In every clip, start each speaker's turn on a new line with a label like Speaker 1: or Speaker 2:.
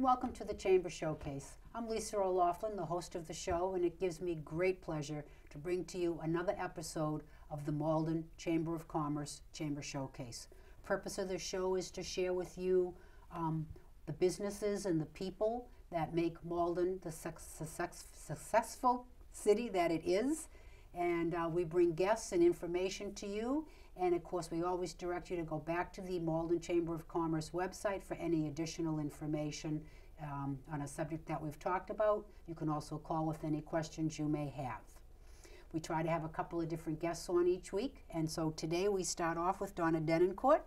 Speaker 1: welcome to the Chamber Showcase. I'm Lisa O'Loughlin, the host of the show, and it gives me great pleasure to bring to you another episode of the Malden Chamber of Commerce Chamber Showcase. Purpose of the show is to share with you the businesses and the people that make Malden the successful city that it is. And we bring guests and information to you. And of course, we always direct you to go back to the Malden Chamber of Commerce website for any additional information on a subject that we've talked about. You can also call with any questions you may have. We try to have a couple of different guests on each week. And so today we start off with Donna Denoncourt.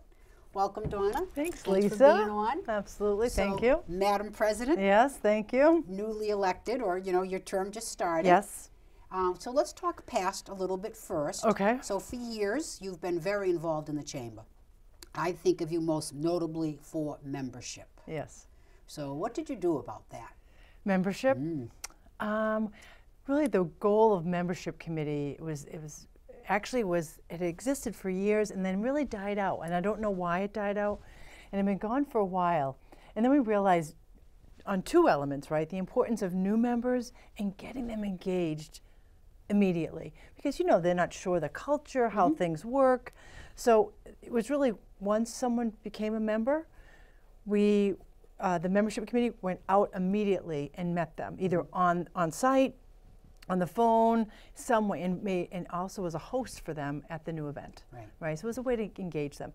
Speaker 1: Welcome, Donna.
Speaker 2: Thanks,
Speaker 1: Lisa.
Speaker 2: Lisa.
Speaker 1: For being on.
Speaker 2: Absolutely,
Speaker 1: So,
Speaker 2: thank you.
Speaker 1: Madam President.
Speaker 2: Yes, thank you.
Speaker 1: Newly elected, or your term just started.
Speaker 2: Yes.
Speaker 1: So let's talk past a little bit first.
Speaker 2: Okay.
Speaker 1: So for years, you've been very involved in the Chamber. I think of you most notably for membership.
Speaker 2: Yes.
Speaker 1: So what did you do about that?
Speaker 2: Membership. Really, the goal of membership committee it existed for years and then really died out. And I don't know why it died out. And it had been gone for a while. And then we realized on two elements, right? The importance of new members and getting them engaged immediately, because they're not sure the culture, how things work. So it was really, once someone became a member, the membership committee went out immediately and met them, either on site, on the phone, some way, and also was a host for them at the new event. Right. So it was a way to engage them.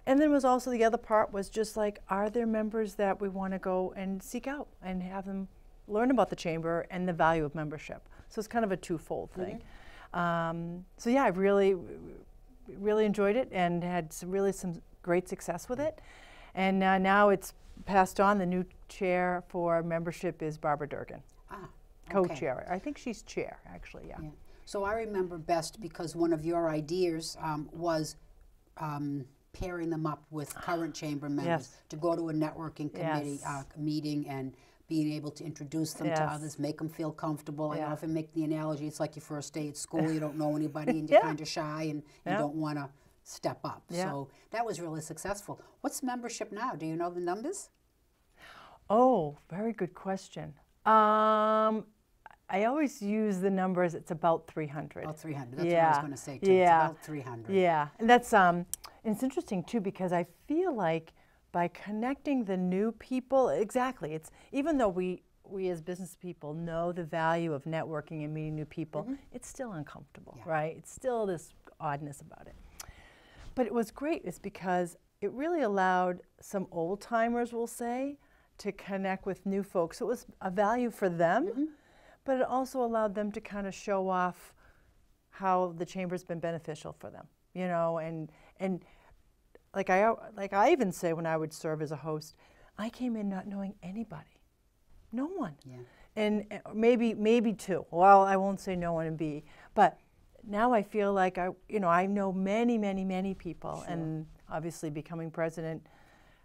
Speaker 2: And then was also the other part was just like, are there members that we want to go and seek out and have them learn about the chamber and the value of membership? So it's kind of a twofold thing. So yeah, I really enjoyed it and had some great success with it. And now it's passed on. The new chair for membership is Barbara Durgan. Co-chair. I think she's chair, actually, yeah.
Speaker 1: So I remember best because one of your ideas was pairing them up with current chamber members to go to a networking committee meeting and being able to introduce them to others, make them feel comfortable. I often make the analogy, it's like your first day at school, you don't know anybody and you're kind of shy and you don't want to step up. So that was really successful. What's membership now? Do you know the numbers?
Speaker 2: Oh, very good question. I always use the numbers, it's about 300.
Speaker 1: About 300, that's what I was going to say too, it's about 300.
Speaker 2: Yeah, and that's, and it's interesting too because I feel like by connecting the new people, exactly, it's, even though we as business people know the value of networking and meeting new people, it's still uncomfortable, right? It's still this oddness about it. But it was great, is because it really allowed some old timers, we'll say, to connect with new folks. So it was a value for them, but it also allowed them to kind of show off how the chamber's been beneficial for them, and like I even say when I would serve as a host, I came in not knowing anybody, no one, and maybe two. Well, I won't say no one and B, but now I feel like I know many people, and obviously becoming president,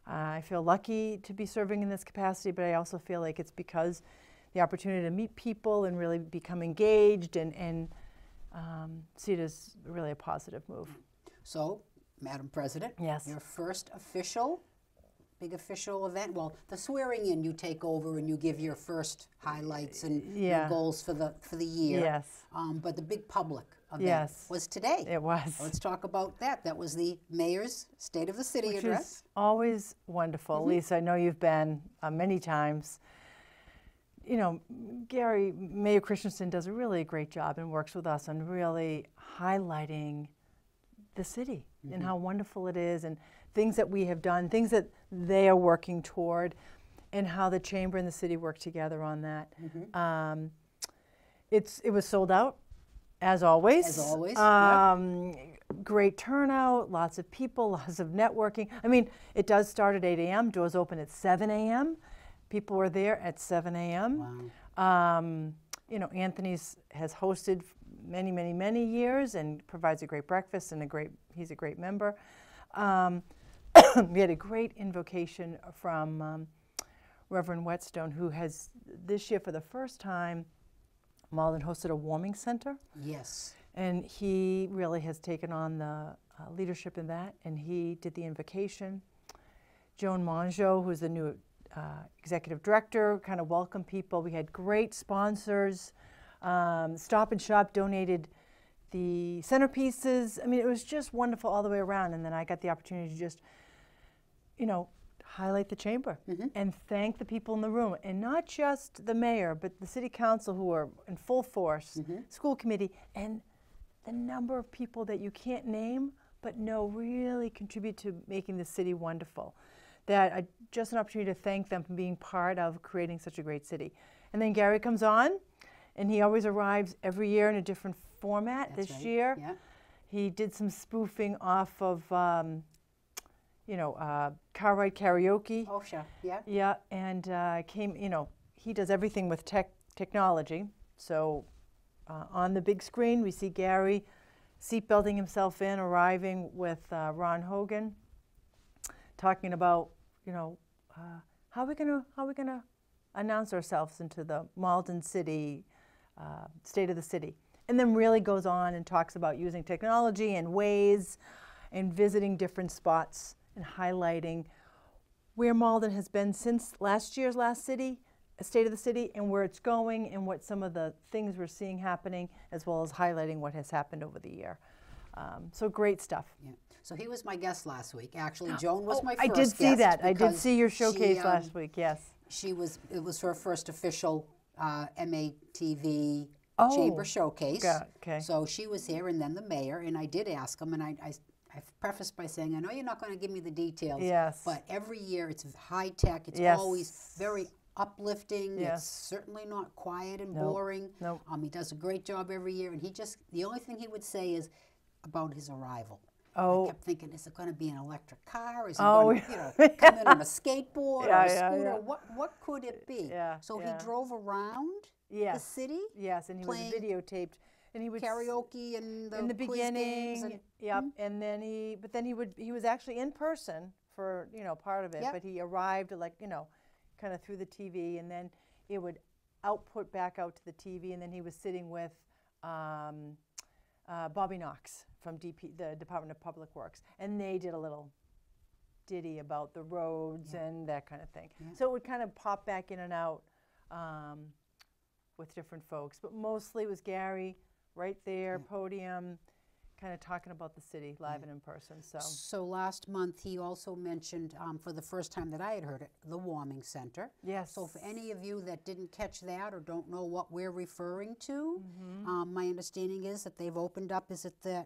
Speaker 2: I feel lucky to be serving in this capacity, but I also feel like it's because the opportunity to meet people and really become engaged and see it as really a positive move.
Speaker 1: So, Madam President, your first big official event, well, the swearing in, you take over and you give your first highlights and your goals for the year. But the big public event was today.
Speaker 2: It was.
Speaker 1: Let's talk about that. That was the Mayor's State of the City address.
Speaker 2: Which is always wonderful. Lisa, I know you've been many times. Mayor Christensen does a really great job and works with us on really highlighting the city and how wonderful it is and things that we have done, things that they are working toward, and how the chamber and the city work together on that. It was sold out, as always.
Speaker 1: As always.
Speaker 2: Great turnout, lots of people, lots of networking. I mean, it does start at 8 a.m., doors open at 7 a.m. People were there at 7 a.m. Wow. Anthony's has hosted many years and provides a great breakfast and he's a great member. We had a great invocation from Reverend Whetstone, who has this year for the first time, Malden hosted a warming center.
Speaker 1: Yes.
Speaker 2: And he really has taken on the leadership in that, and he did the invocation. Joan Mongeau, who's the new executive director, kind of welcomed people. We had great sponsors. Stop and Shop donated the centerpieces. I mean, it was just wonderful all the way around. And then I got the opportunity to just, you know, highlight the chamber and thank the people in the room. And not just the mayor, but the city council who are in full force, school committee, and the number of people that you can't name, but know really contribute to making the city wonderful. That just an opportunity to thank them for being part of creating such a great city. And then Gary comes on, and he always arrives every year in a different format.
Speaker 1: That's
Speaker 2: this
Speaker 1: right.
Speaker 2: year,
Speaker 1: Yeah.
Speaker 2: he did some spoofing off of, you know, car ride karaoke.
Speaker 1: Oh, sure. Yeah.
Speaker 2: Yeah, and came, you know, he does everything with technology. So on the big screen, we see Gary seatbelting himself in, arriving with Ron Hogan, talking about, you know, how are we gonna announce ourselves into the Malden City, state of the city, and then really goes on and talks about using technology and ways, and visiting different spots and highlighting where Malden has been since last year's State of the City, and where it's going, and what some of the things we're seeing happening, as well as highlighting what has happened over the year. So great stuff.
Speaker 1: Yeah. So he was my guest last week. Actually, Joan was my first
Speaker 2: I did see
Speaker 1: guest
Speaker 2: that. I did
Speaker 1: because
Speaker 2: see your showcase
Speaker 1: she,
Speaker 2: last week. Yes.
Speaker 1: It was her first official MATV
Speaker 2: Oh,
Speaker 1: chamber showcase.
Speaker 2: okay.
Speaker 1: So she was here, and then the mayor, and I did ask him, and I prefaced by saying, I know you're not going to give me the details,
Speaker 2: Yes.
Speaker 1: but every year it's high tech. It's
Speaker 2: Yes.
Speaker 1: always very uplifting.
Speaker 2: Yes.
Speaker 1: It's certainly not quiet and
Speaker 2: Nope.
Speaker 1: boring.
Speaker 2: Nope.
Speaker 1: He does a great job every year, and the only thing he would say is about his arrival.
Speaker 2: Oh.
Speaker 1: I kept thinking, is it going to be an electric car? Is he
Speaker 2: Oh,
Speaker 1: going to come in on a skateboard or a scooter?
Speaker 2: yeah.
Speaker 1: What could it be?
Speaker 2: Yeah,
Speaker 1: So
Speaker 2: yeah.
Speaker 1: he drove around the
Speaker 2: Yes.
Speaker 1: city,
Speaker 2: Yes, and he was
Speaker 1: playing
Speaker 2: videotaped, and he would
Speaker 1: karaoke and the
Speaker 2: in the
Speaker 1: quiz games
Speaker 2: beginning.
Speaker 1: and,
Speaker 2: Yep, and then he was actually in person for, you know, part of it,
Speaker 1: Yep.
Speaker 2: but he arrived like, you know, kind of through the TV, and then it would output back out to the TV, and then he was sitting with Bobby Knox from the Department of Public Works, and they did a little ditty about the roads and that kind of thing.
Speaker 1: Yeah.
Speaker 2: So it would kind of pop back in and out with different folks, but mostly it was Gary right there, podium, kind of talking about the city live and in person.
Speaker 1: So last month he also mentioned, for the first time that I had heard it, the warming center.
Speaker 2: Yes.
Speaker 1: So for any of you that didn't catch that or don't know what we're referring to, my understanding is that they've opened up, is it the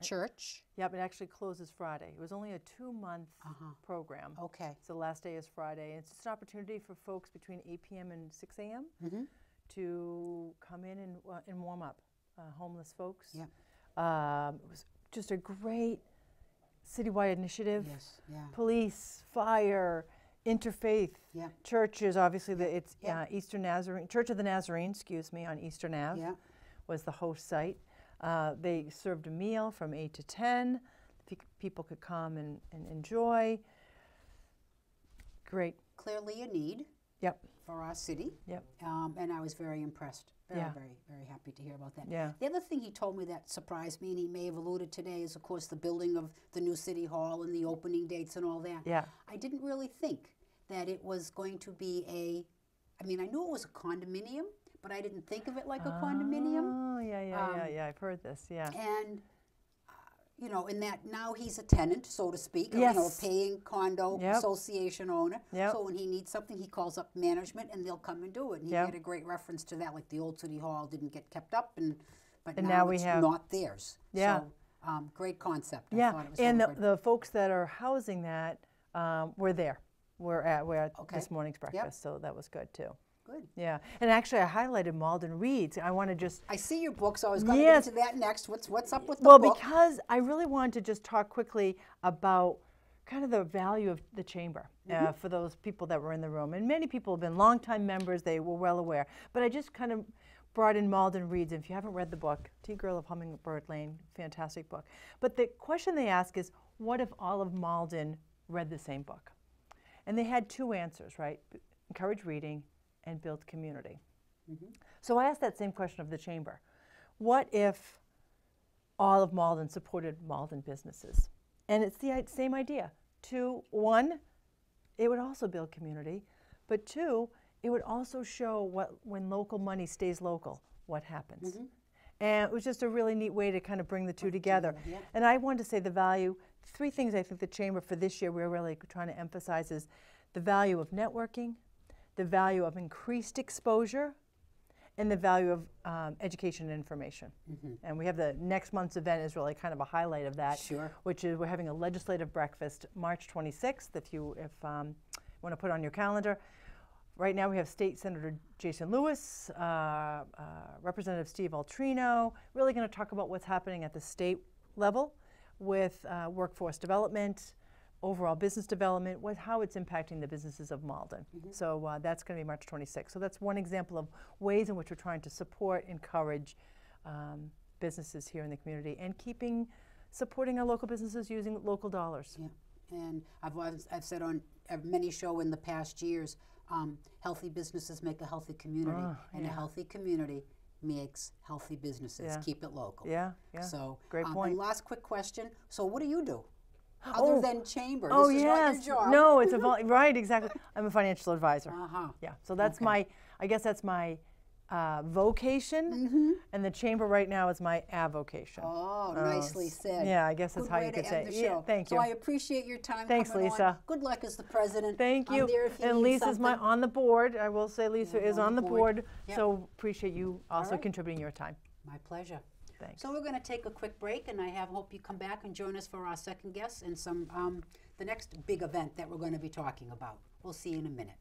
Speaker 1: church?
Speaker 2: Yep, it actually closes Friday. It was only a 2-month program.
Speaker 1: Okay.
Speaker 2: So the last day is Friday. It's just an opportunity for folks between 8 p.m. and 6 a.m. To come in and warm up, homeless folks.
Speaker 1: Yeah.
Speaker 2: It was just a great citywide initiative.
Speaker 1: Yes. Yeah.
Speaker 2: Police, fire, interfaith,
Speaker 1: Yeah.
Speaker 2: churches. Obviously, it's
Speaker 1: Yeah.
Speaker 2: Eastern Nazarene, Church of the Nazarene, excuse me, on Eastern Ave
Speaker 1: Yeah.
Speaker 2: was the host site. They served a meal from 8 to 10. People could come and enjoy. Great.
Speaker 1: Clearly a need.
Speaker 2: Yep.
Speaker 1: For our city.
Speaker 2: Yep.
Speaker 1: And I was very impressed. Very,
Speaker 2: Yeah.
Speaker 1: very, very happy to hear about that.
Speaker 2: Yeah.
Speaker 1: The other thing he told me that surprised me, and he may have alluded today, is, of course, the building of the new city hall and the opening dates and all that.
Speaker 2: Yeah.
Speaker 1: I didn't really think that it was going to be I mean, I knew it was a condominium, but I didn't think of it like a condominium.
Speaker 2: Oh, yeah. I've heard this, yeah.
Speaker 1: And, you know, in that now he's a tenant, so to speak,
Speaker 2: Yes.
Speaker 1: you know, a paying condo
Speaker 2: Yep.
Speaker 1: association owner.
Speaker 2: Yep.
Speaker 1: So when he needs something, he calls up management and they'll come and do it. And he
Speaker 2: Yep.
Speaker 1: had a great reference to that, like the old city hall didn't get kept up, but
Speaker 2: And
Speaker 1: now
Speaker 2: now we
Speaker 1: it's
Speaker 2: have-
Speaker 1: not theirs.
Speaker 2: Yeah.
Speaker 1: So great concept. I
Speaker 2: Yeah,
Speaker 1: thought it was
Speaker 2: and
Speaker 1: really good.
Speaker 2: the folks that are housing that were there. We're at
Speaker 1: Okay.
Speaker 2: this morning's breakfast, so that was good too.
Speaker 1: Good.
Speaker 2: Yeah, and actually I highlighted Malden Reads. I want to just
Speaker 1: I see your book, so I was going to
Speaker 2: Yes.
Speaker 1: get into that next. What's up with the
Speaker 2: well
Speaker 1: book?
Speaker 2: because I really wanted to just talk quickly about kind of the value of the chamber for those people that were in the room, and many people have been longtime members. They were well aware, but I just kind of brought in Malden Reads. And if you haven't read the book, Tea Girl of Hummingbird Lane, fantastic book. But the question they ask is, what if all of Malden read the same book? And they had 2 answers, right? Encourage reading and build community. So I asked that same question of the chamber. What if all of Malden supported Malden businesses? And it's the same idea. 2, 1, it would also build community, but two, it would also show when local money stays local, what happens. And it was just a really neat way to kind of bring the two together.
Speaker 1: Yeah.
Speaker 2: And I wanted to say the value, three things I think the Chamber for this year we're really trying to emphasize is the value of networking, the value of increased exposure, and the value of education and information. And we have the next month's event is really kind of a highlight of that,
Speaker 1: Sure.
Speaker 2: which is we're having a legislative breakfast March 26th, if you want to put it on your calendar. Right now we have State Senator Jason Lewis, Representative Steve Altrino, really going to talk about what's happening at the state level with workforce development, overall business development, how it's impacting the businesses of Malden. So that's going to be March 26th. So that's one example of ways in which we're trying to support, encourage businesses here in the community and supporting our local businesses using local dollars.
Speaker 1: Yeah, and I've said on many shows in the past years, healthy businesses make a healthy community, and a healthy community makes healthy businesses. Keep it local.
Speaker 2: Yeah.
Speaker 1: So,
Speaker 2: great point.
Speaker 1: And last quick question. So what do you do? Other than chamber,
Speaker 2: oh,
Speaker 1: this is
Speaker 2: yes.
Speaker 1: not your job.
Speaker 2: No, it's right, exactly. I'm a financial advisor.
Speaker 1: Uh-huh.
Speaker 2: Yeah, so that's I guess that's my vocation, and the chamber right now is my avocation.
Speaker 1: Oh, nicely said.
Speaker 2: Yeah, I guess that's
Speaker 1: Good
Speaker 2: how
Speaker 1: way
Speaker 2: you
Speaker 1: to
Speaker 2: could say
Speaker 1: end
Speaker 2: it.
Speaker 1: the
Speaker 2: Yeah,
Speaker 1: show.
Speaker 2: thank you.
Speaker 1: So I appreciate your time.
Speaker 2: Thanks,
Speaker 1: coming
Speaker 2: Lisa.
Speaker 1: on. Good luck as the president.
Speaker 2: Thank you.
Speaker 1: I'm there if you
Speaker 2: and
Speaker 1: need
Speaker 2: Lisa's
Speaker 1: something.
Speaker 2: on the board. I will say Lisa is on the board,
Speaker 1: Yep.
Speaker 2: so appreciate you also
Speaker 1: right.
Speaker 2: contributing your time.
Speaker 1: My pleasure.
Speaker 2: Thanks.
Speaker 1: So we're going to take a quick break, and I hope you come back and join us for our second guest and the next big event that we're going to be talking about. We'll see you in a minute.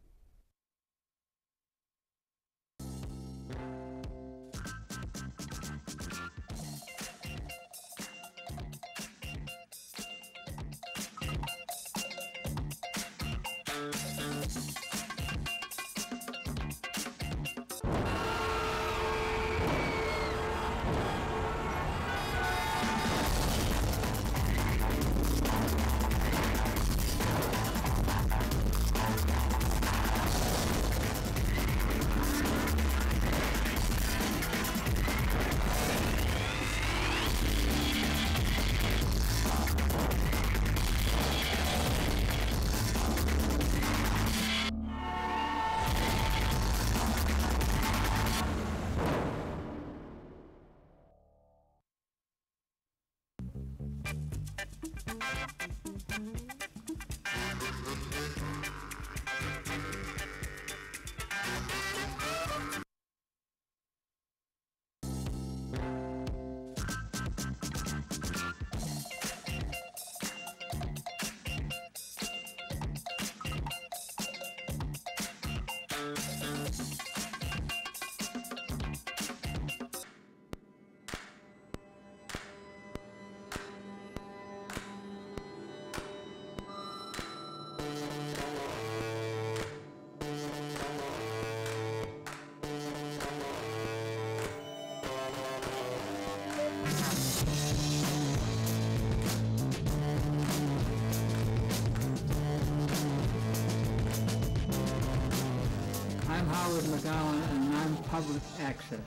Speaker 3: I'm Howard McGowan, and I'm Public Access.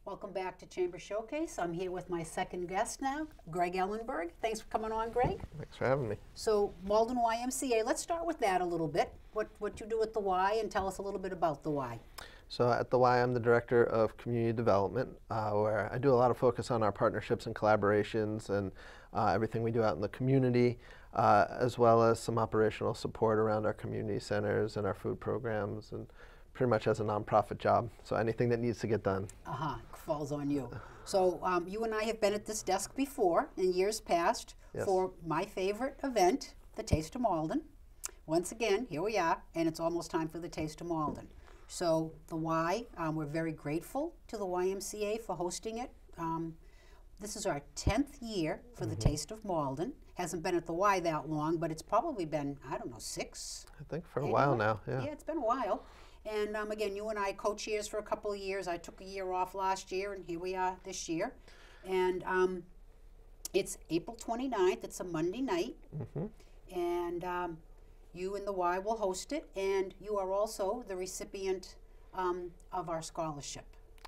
Speaker 1: Welcome back to Chamber Showcase. I'm here with my second guest now, Greg Ellenberg. Thanks for coming on, Greg.
Speaker 4: Thanks for having me.
Speaker 1: So, Malden YMCA, let's start with that a little bit. What you do at the Y, and tell us a little bit about the Y.
Speaker 4: So at the Y, I'm the Director of Community Development, where I do a lot of focus on our partnerships and collaborations and everything we do out in the community, as well as some operational support around our community centers and our food programs, and pretty much as a nonprofit job. So anything that needs to get done.
Speaker 1: Falls on you. So you and I have been at this desk before in years past for my favorite event, the Taste of Malden. Once again, here we are, and it's almost time for the Taste of Malden. So the Y, we're very grateful to the YMCA for hosting it. This is our 10th year for the Taste of Malden. Hasn't been at the Y that long, but it's probably been, I don't know, 6?
Speaker 4: I think for a while now, yeah.
Speaker 1: Yeah, it's been a while. And again, you and I co-chairs for a couple of years. I took a year off last year, and here we are this year. And it's April 29th. It's a Monday night. and you and the Y will host it, and you are also the recipient of our scholarship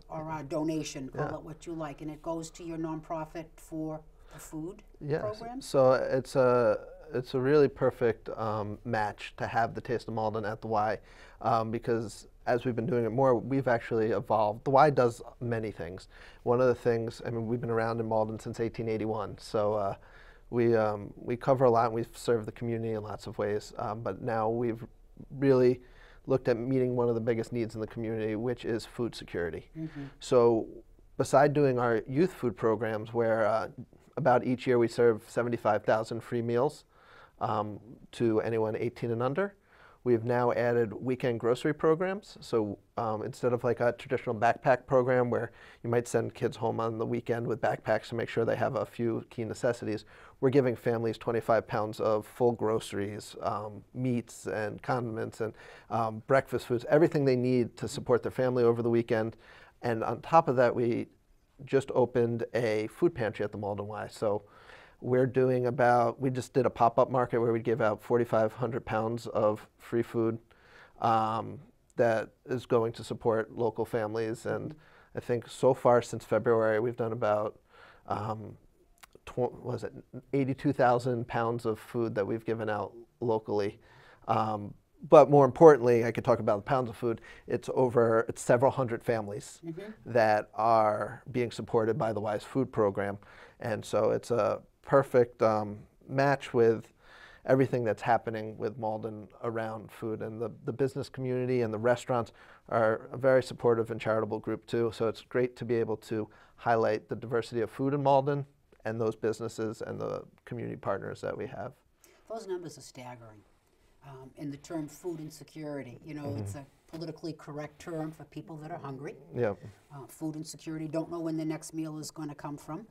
Speaker 1: or our donation, call it what you like, and it goes to your nonprofit for the food program.
Speaker 4: So it's a really perfect match to have the Taste of Malden at the Y, because as we've been doing it more, we've actually evolved. The Y does many things. One of the things, I mean, we've been around in Malden since 1881, so we cover a lot and we've served the community in lots of ways, but now we've really looked at meeting one of the biggest needs in the community, which is food security. So beside doing our youth food programs, where about each year we serve 75,000 free meals to anyone 18 and under, we've now added weekend grocery programs. So instead of like a traditional backpack program where you might send kids home on the weekend with backpacks to make sure they have a few key necessities, we're giving families 25 pounds of full groceries, meats and condiments and breakfast foods, everything they need to support their family over the weekend. And on top of that, we just opened a food pantry at the Malden Y. So we're doing we just did a pop-up market where we gave out 4,500 pounds of free food that is going to support local families. And I think so far since February, we've done about 82,000 pounds of food that we've given out locally. But more importantly, I could talk about the pounds of food. It's several hundred families that are being supported by the Wise Food Program. And so it's a perfect match with everything that's happening with Malden around food. And the business community and the restaurants are a very supportive and charitable group too. So it's great to be able to highlight the diversity of food in Malden and those businesses and the community partners that we have.
Speaker 1: Those numbers are staggering. In the term food insecurity, you know, it's a politically correct term for people that are hungry. Food insecurity, don't know when the next meal is going to come from.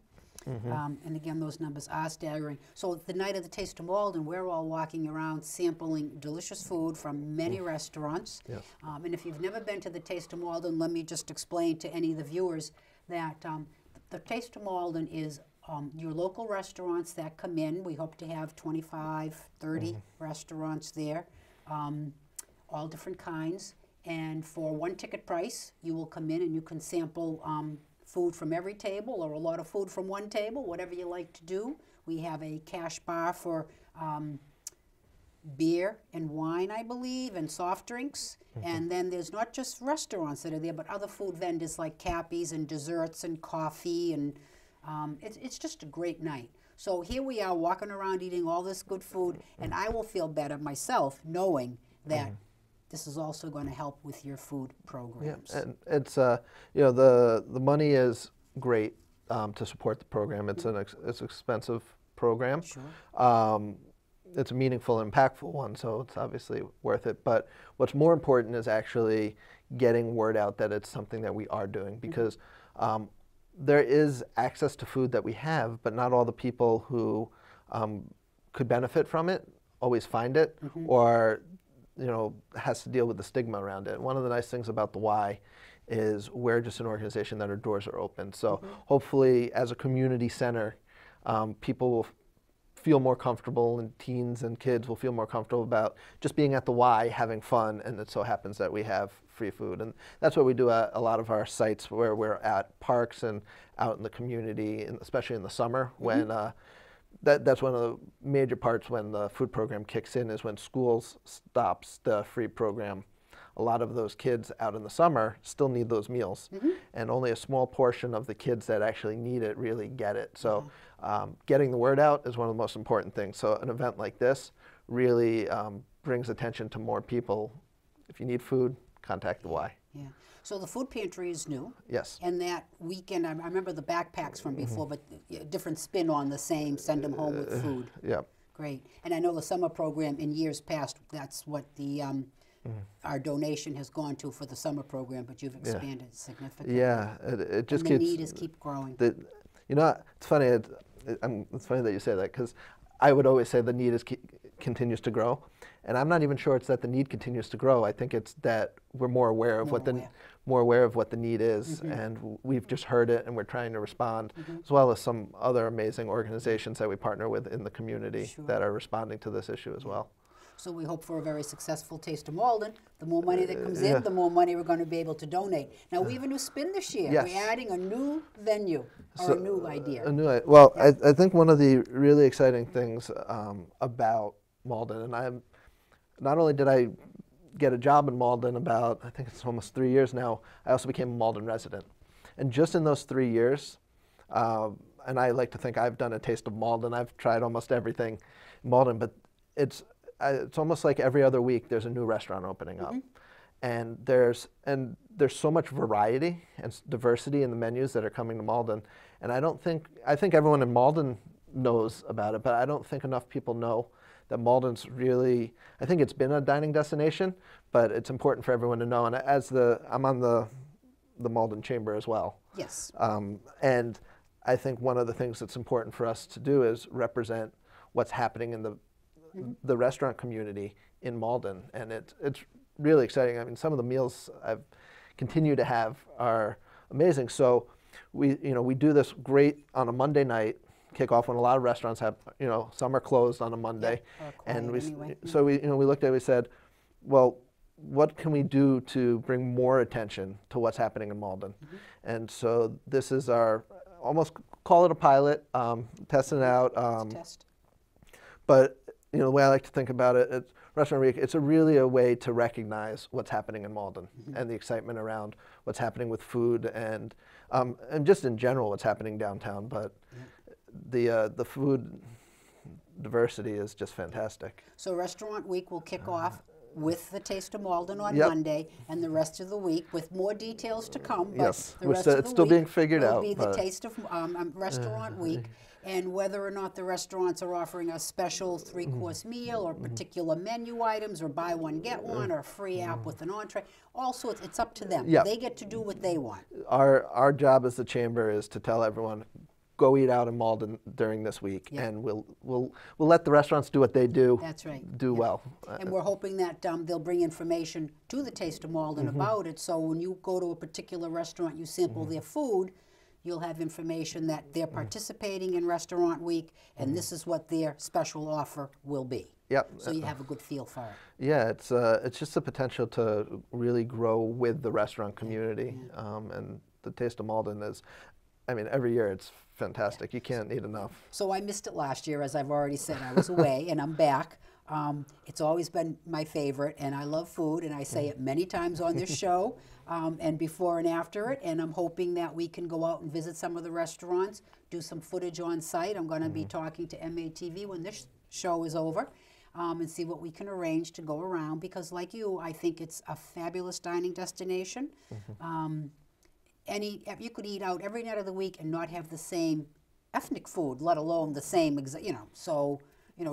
Speaker 1: And again, those numbers are staggering. So the night of the Taste of Malden, we're all walking around sampling delicious food from many restaurants. And if you've never been to the Taste of Malden, let me just explain to any of the viewers that the Taste of Malden is your local restaurants that come in. We hope to have 25, 30 restaurants there, all different kinds. And for one ticket price, you will come in and you can sample food from every table or a lot of food from one table, whatever you like to do. We have a cash bar for beer and wine, I believe, and soft drinks. And then there's not just restaurants that are there, but other food vendors like Cappies and desserts and coffee, and it's just a great night. So here we are walking around eating all this good food, and I will feel better myself knowing that this is also going to help with your food programs.
Speaker 4: And it's you know, the money is great to support the program. It's an expensive program. It's a meaningful and impactful one, so it's obviously worth it. But what's more important is actually getting word out that it's something that we are doing, because there is access to food that we have, but not all the people who could benefit from it always find it, or has to deal with the stigma around it. One of the nice things about the Y is we're just an organization that our doors are open. So hopefully, as a community center, people will feel more comfortable, and teens and kids will feel more comfortable about just being at the Y, having fun, and it so happens that we have free food. And that's what we do at a lot of our sites, where we're at parks and out in the community, and especially in the summer, when that's one of the major parts when the food program kicks in, is when schools stops the free program. A lot of those kids out in the summer still need those meals, and only a small portion of the kids that actually need it really get it. So getting the word out is one of the most important things. So an event like this really brings attention to more people. If you need food, contact the Y.
Speaker 1: So the food pantry is new.
Speaker 4: Yes.
Speaker 1: And that weekend, I remember the backpacks from before, but different spin on the same, send them home with food. Great. And I know the summer program in years past, that's what the our donation has gone to for the summer program, but you've expanded significantly.
Speaker 4: It just
Speaker 1: and the need is keep growing.
Speaker 4: It's funny. It's funny that you say that, because I would always say the need continues to grow, and I'm not even sure it's that the need continues to grow. I think it's that we're more aware of more aware of what the need is, and we've just heard it, and we're trying to respond, as well as some other amazing organizations that we partner with in the community that are responding to this issue as well.
Speaker 1: So we hope for a very successful Taste of Malden. The more money that comes in, the more money we're going to be able to donate. Now, we have a new spin this year.
Speaker 4: Yes.
Speaker 1: We're adding a new venue, or a new idea.
Speaker 4: Well, I think one of the really exciting things about Malden, and not only did I get a job in Malden about, I think it's almost 3 years now, I also became a Malden resident. And just in those 3 years, and I like to think I've done a taste of Malden, I've tried almost everything in Malden, but it's almost like every other week there's a new restaurant opening up. And there's so much variety and diversity in the menus that are coming to Malden. And I think everyone in Malden knows about it, but I don't think enough people know that Malden's really, I think it's been a dining destination, but it's important for everyone to know. And I'm on the Malden Chamber as well.
Speaker 1: Yes.
Speaker 4: And I think one of the things that's important for us to do is represent what's happening in the restaurant community in Malden, and it's really exciting. I mean, some of the meals I've continued to have are amazing. So we do this great on a Monday night kickoff when a lot of restaurants have, some are closed on a Monday, and so we looked at it, we said, well, what can we do to bring more attention to what's happening in Malden? And so this is our, almost call it a pilot, testing it out.
Speaker 1: Test.
Speaker 4: But the way I like to think about it, Restaurant Week, it's really a way to recognize what's happening in Malden and the excitement around what's happening with food and just in general what's happening downtown. But the food diversity is just fantastic.
Speaker 1: So Restaurant Week will kick off with the Taste of Malden on Monday, and the rest of the week with more details to come. But
Speaker 4: yes,
Speaker 1: the rest of the
Speaker 4: it's still
Speaker 1: week
Speaker 4: being figured
Speaker 1: will
Speaker 4: out.
Speaker 1: Be the Taste of Restaurant Week, and whether or not the restaurants are offering a special 3-course meal or particular menu items or buy one get one or a free app with an entree, all sorts. It's up to them.
Speaker 4: Yep.
Speaker 1: They get to do what they want.
Speaker 4: Our job as the chamber is to tell everyone, go eat out in Malden during this week, and we'll let the restaurants do what they do.
Speaker 1: That's right.
Speaker 4: Do well.
Speaker 1: And we're hoping that they'll bring information to the Taste of Malden about it. So when you go to a particular restaurant, you sample their food, you'll have information that they're participating in Restaurant Week, and this is what their special offer will be.
Speaker 4: Yep.
Speaker 1: So you have a good feel for it.
Speaker 4: Yeah, it's just the potential to really grow with the restaurant community, and the Taste of Malden is, I mean, every year it's fantastic. You can't eat enough.
Speaker 1: So I missed it last year, as I've already said. I was away, and I'm back. It's always been my favorite, and I love food, and I say it many times on this show, and before and after it, and I'm hoping that we can go out and visit some of the restaurants, do some footage on site. I'm going to be talking to MATV when this show is over, and see what we can arrange to go around, because like you, I think it's a fabulous dining destination. You could eat out every night of the week and not have the same ethnic food, let alone the same,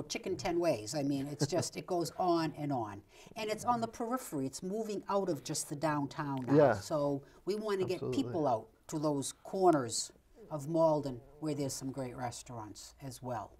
Speaker 1: chicken 10 ways. I mean, it's just, it goes on. And it's on the periphery. It's moving out of just the downtown now.
Speaker 4: Yeah.
Speaker 1: So we want to get people out to those corners of Malden where there's some great restaurants as well.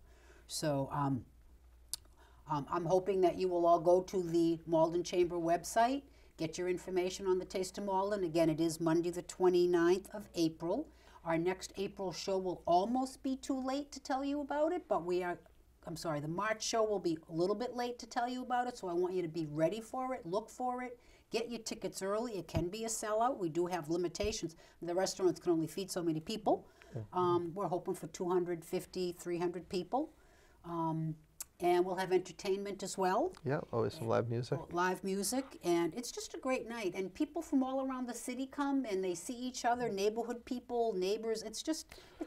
Speaker 1: So I'm hoping that you will all go to the Malden Chamber website, get your information on the Taste of Malden. Again, it is Monday the 29th of April. Our next April show will almost be too late to tell you about it, but the March show will be a little bit late to tell you about it, so I want you to be ready for it, look for it, get your tickets early. It can be a sellout. We do have limitations. The restaurants can only feed so many people. We're hoping for 250, 300 people. And we'll have entertainment as well.
Speaker 4: Yeah, always some live music.
Speaker 1: Live music, and it's just a great night. And people from all around the city come, and they see each other, neighborhood people, neighbors. It's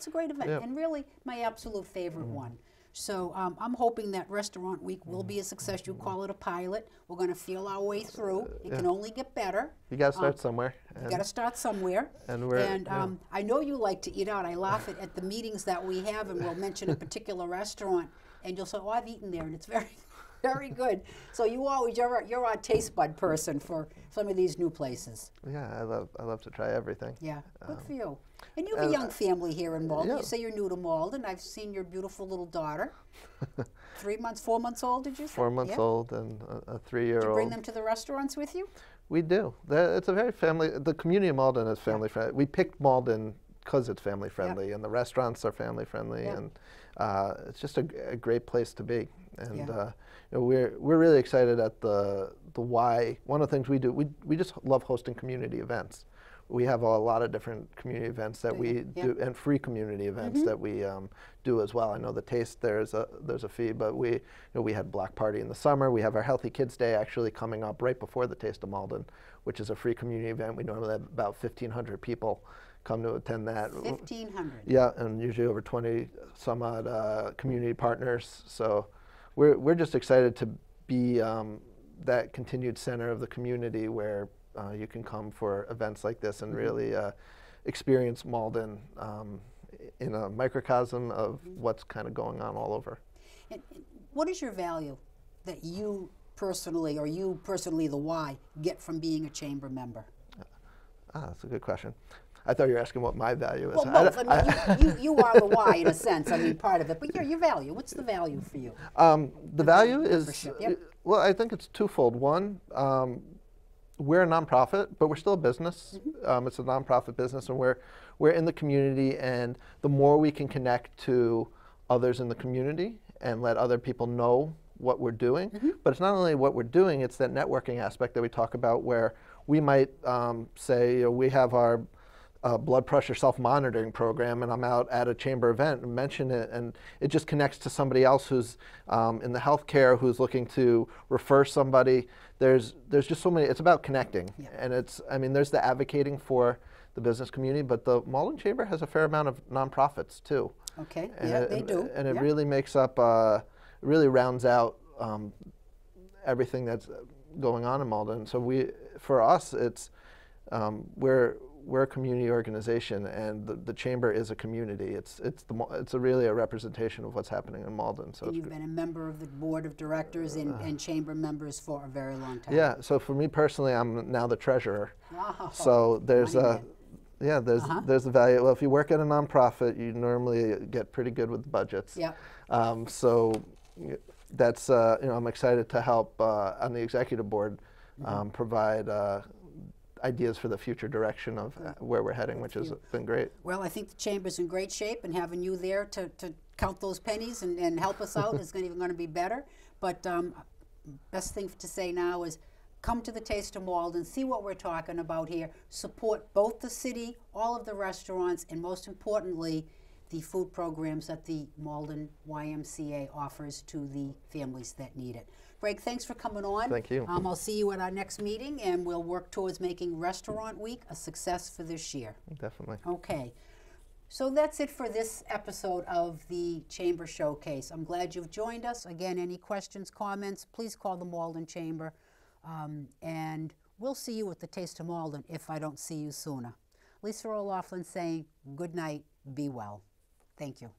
Speaker 1: a great event, and really my absolute favorite one. So I'm hoping that Restaurant Week will be a success. You call it a pilot. We're going to feel our way through. It can only get better.
Speaker 4: You got to start somewhere.
Speaker 1: You got to start somewhere.
Speaker 4: And
Speaker 1: I know you like to eat out. I laugh at the meetings that we have, and we'll mention a particular restaurant, and you'll say, "Oh, I've eaten there, and it's very, very good." So you're our taste bud person for some of these new places.
Speaker 4: Yeah, I love to try everything.
Speaker 1: Yeah, good for you. And you have a young family here in Malden. You say you're new to Malden. I've seen your beautiful little daughter. 4 months old, did you say?
Speaker 4: 4 months old and a 3-year-old.
Speaker 1: Did you bring them to the restaurants with you?
Speaker 4: We do. It's a very family. The community of Malden is family friendly. We picked Malden because it's family friendly, and the restaurants are family friendly, and it's just a great place to be. And you know, we're really excited at the why. One of the things we do, we just love hosting community events. We have a lot of different community events that we do, and free community events that we do as well. I know the Taste, there's a fee, but we had Block Party in the summer. We have our Healthy Kids Day actually coming up right before the Taste of Malden, which is a free community event. We normally have about 1,500 people come to attend that.
Speaker 1: 1,500.
Speaker 4: Yeah, and usually over 20 some odd community partners. So we're just excited to be that continued center of the community where you can come for events like this and really experience Malden in a microcosm of what's kind of going on all over.
Speaker 1: And what is your value that you personally, the Y, get from being a chamber member?
Speaker 4: That's a good question. I thought you were asking what my value is.
Speaker 1: Well, both. I mean, you are the Y in a sense. I mean, part of it. But your value. What's the value for you?
Speaker 4: The value is, well, I think it's twofold. One, we're a nonprofit, but we're still a business. It's a nonprofit business, and we're in the community. And the more we can connect to others in the community and let other people know what we're doing, but it's not only what we're doing; it's that networking aspect that we talk about, where we might say, we have our blood pressure self-monitoring program, and I'm out at a chamber event and mention it, and it just connects to somebody else who's in the healthcare, who's looking to refer somebody. There's just so many. It's about connecting, and there's the advocating for the business community, but the Malden Chamber has a fair amount of nonprofits too.
Speaker 1: Okay.
Speaker 4: And
Speaker 1: they do.
Speaker 4: And it really makes up, really rounds out everything that's going on in Malden. So for us, it's we're a community organization, and the chamber is a community. It's really a representation of what's happening in Malden. So
Speaker 1: and you've been a member of the board of directors and chamber members for a very long time.
Speaker 4: Yeah. So for me personally, I'm now the treasurer.
Speaker 1: Oh,
Speaker 4: so there's there's the value. Well, if you work at a nonprofit, you normally get pretty good with budgets.
Speaker 1: Yeah.
Speaker 4: So that's I'm excited to help on the executive board provide ideas for the future direction of where we're heading, which has been great.
Speaker 1: Well, I think the chamber's in great shape, and having you there to count those pennies and help us out is even going to be better. But best thing to say now is come to the Taste of Malden, see what we're talking about here, support both the city, all of the restaurants, and most importantly, the food programs that the Malden YMCA offers to the families that need it. Greg, thanks for coming on.
Speaker 4: Thank you.
Speaker 1: I'll see you at our next meeting, and we'll work towards making Restaurant Week a success for this year.
Speaker 4: Definitely.
Speaker 1: Okay. So that's it for this episode of the Chamber Showcase. I'm glad you've joined us. Again, any questions, comments, please call the Malden Chamber. And we'll see you at the Taste of Malden if I don't see you sooner. Lisa O'Loughlin saying good night, be well. Thank you.